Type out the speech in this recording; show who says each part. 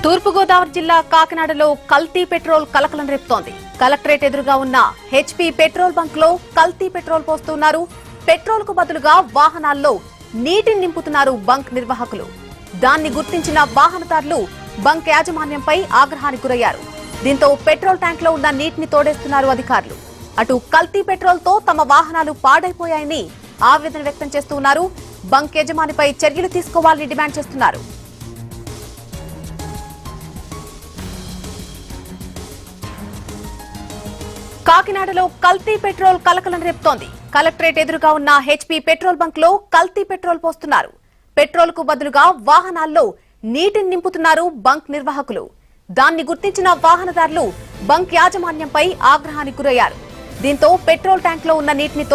Speaker 1: తూర్పుగోదావరి జిల్లా కాకినాడలో కల్తీ పెట్రోల్ కలకలం రేపుతోంది. కలెక్టరేట్ ఎదురుగా ఉన్న హెచ్పీ పెట్రోల్ బంక్ లో కల్తీ పెట్రోల్ పోస్తున్నారు. పెట్రోల్ కు బదులుగా వాహనాల్లో నీటిని నింపుతున్నారు బంక్ నిర్వాహకులు. దాన్ని గుర్తించిన వాహనదారులు బంక్ యాజమాన్యంపై ఆగ్రహానికి గురయ్యారు. దీంతో పెట్రోల్ ట్యాంక్ లో ఉన్న నీటిని తోడేస్తున్నారు అధికారులు. అటు కల్తీ పెట్రోల్ తో తమ వాహనాలు పాడైపోయాయని ఆవేదన వ్యక్తం చేస్తున్నారు. బంక్ యజమానిపై చర్యలు తీసుకోవాలని డిమాండ్ చేస్తున్నారు. కాకినాడలో కల్తీ పెట్రోల్ కలకలం రేపుతోంది. కలెక్టరేట్ ఎదురుగా ఉన్న హెచ్పీ పెట్రోల్ బంక్ లో కల్తీ పెట్రోల్ పోస్తున్నారు. పెట్రోల్ కు బదులుగా వాహనాల్లో నీటిని నింపుతున్నారు బంక్ నిర్వాహకులు. దాన్ని గుర్తించిన వాహనదారులు బంక్ యాజమాన్యంపై ఆగ్రహానికి గురయ్యారు. దీంతో పెట్రోల్ ట్యాంక్ లో ఉన్న నీటిని